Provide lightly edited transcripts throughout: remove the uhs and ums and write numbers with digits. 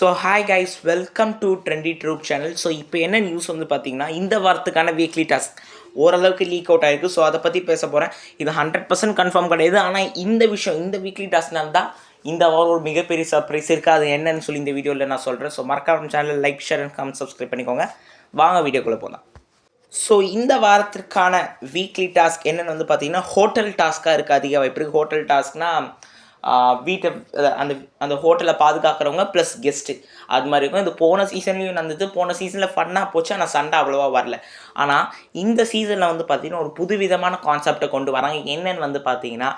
So hi guys, welcome to trendy troupe channel. So இப்போ என்ன news வந்து பார்த்தீங்கன்னா, இந்த வாரத்துக்கான வீக்லி டாஸ்க் ஓரளவுக்கு லீக் அவுட் ஆகிருக்கு. ஸோ அதை பற்றி பேச போகிறேன். இது 100% கன்ஃபார்ம் கிடையாது. ஆனால் இந்த விஷயம், இந்த வீக்லி டாஸ்க்னால தான் இந்த வாரம் ஒரு மிகப்பெரிய சர்ப்ரைஸ் இருக்குது. அது என்னன்னு சொல்லி இந்த வீடியோவில் நான் சொல்கிறேன். ஸோ மறக்காம channel like, share and comment subscribe பண்ணிக்கோங்க. வாங்க வீடியோக்குள்ளே போகலாம். ஸோ இந்த வாரத்திற்கான வீக்லி டாஸ்க் என்னென்னு வந்து பார்த்தீங்கன்னா, ஹோட்டல் டாஸ்க்காக இருக்குது. அதிக வாய்ப்பு இருக்குது. ஹோட்டல் டாஸ்க்னால் வீட்டை அந்த அந்த ஹோட்டலை பாதுகாக்கிறவங்க ப்ளஸ் கெஸ்ட்டு அது மாதிரி இருக்கும். இது போன சீசன்லேயும் நடந்தது. போன சீசனில் ஃபன்னாக போச்சு, ஆனால் சண்டை அவ்வளோவா வரல. ஆனால் இந்த சீசனில் வந்து பார்த்திங்கன்னா ஒரு புதுவிதமான கான்செப்டை கொண்டு வராங்க. என்னென்னு வந்து பார்த்தீங்கன்னா,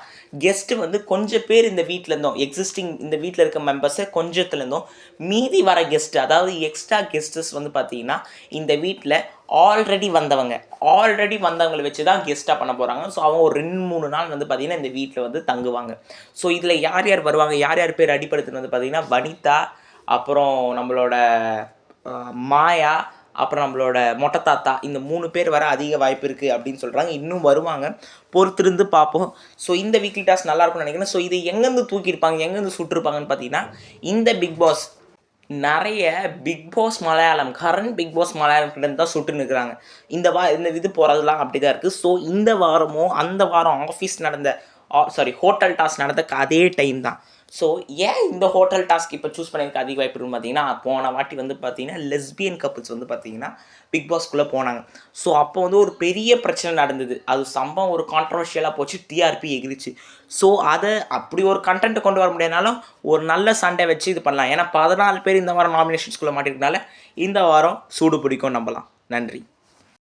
கெஸ்ட்டு வந்து கொஞ்சம் பேர் இந்த வீட்டில் இருந்தோம், எக்ஸிஸ்டிங் இந்த வீட்டில் இருக்க மெம்பர்ஸை கொஞ்சத்துலேருந்தும் மீதி வர கெஸ்ட்டு, அதாவது எக்ஸ்ட்ரா கெஸ்டஸ் வந்து பார்த்திங்கன்னா இந்த வீட்டில் ஆல்ரெடி வந்தவங்களை வச்சு தான் கெஸ்ட்டாக பண்ண போகிறாங்க. ஸோ அவங்க ஒரு 2-3 நாள் வந்து பார்த்திங்கன்னா இந்த வீட்டில் வந்து தங்குவாங்க. ஸோ இதில் யார் யார் வருவாங்க, யார் யார் பேர் அடிப்படுத்துன்னு வந்து பார்த்திங்கன்னா, வனிதா, அப்புறம் நம்மளோட மாயா, அப்புறம் நம்மளோட மொட்டை தாத்தா, இந்த 3 பேர் வர அதிக வாய்ப்பு இருக்குது அப்படின்னு சொல்கிறாங்க. இன்னும் வருவாங்க, பொறுத்திருந்து பார்ப்போம். ஸோ இந்த வீக்லி டாஸ்க் நல்லாயிருக்கும்னு நினைக்கிறேன். ஸோ இதை எங்கேருந்து தூக்கியிருப்பாங்க, எங்கேருந்து சுட்டிருப்பாங்கன்னு பார்த்தீங்கன்னா, இந்த பிக் பாஸ் நிறைய Bigg Boss Malayalam, current Bigg Boss Malayalam தான் சுட்டு நிற்கிறாங்க. இந்த இது போகிறதுலாம் அப்படி தான் இருக்குது. ஸோ இந்த வாரமும் அந்த வாரம் ஆஃபீஸ் நடந்த ஹோட்டல் டாஸ்க் நடந்த அதே டைம் தான். ஸோ ஏன் இந்த ஹோட்டல் டாஸ்க் இப்போ சூஸ் பண்ணியிருக்க அதிக வாய்ப்பு இருக்குன்னு பார்த்தீங்கன்னா, போன வாட்டி வந்து பார்த்தீங்கன்னா லெஸ்பியன் கப்புள்ஸ் வந்து பார்த்தீங்கன்னா பிக் பாஸ்க்குள்ளே போனாங்க. ஸோ அப்போ வந்து ஒரு பெரிய பிரச்சனை நடந்தது. அது சம்பவம் ஒரு கான்ட்ரவர்ஷியலாக போச்சு, டிஆர்பி எகிரிச்சு. ஸோ அதை அப்படி ஒரு கண்டென்ட்டை கொண்டு வர முடியாதுனாலும் ஒரு நல்ல சண்டை வச்சு இது பண்ணலாம். ஏன்னா 14 பேர் இந்த வாரம் நாமினேஷன்ஸ்குள்ளே மாட்டிருக்கனால இந்த வாரம் சூடு பிடிக்கும் நம்பலாம். நன்றி.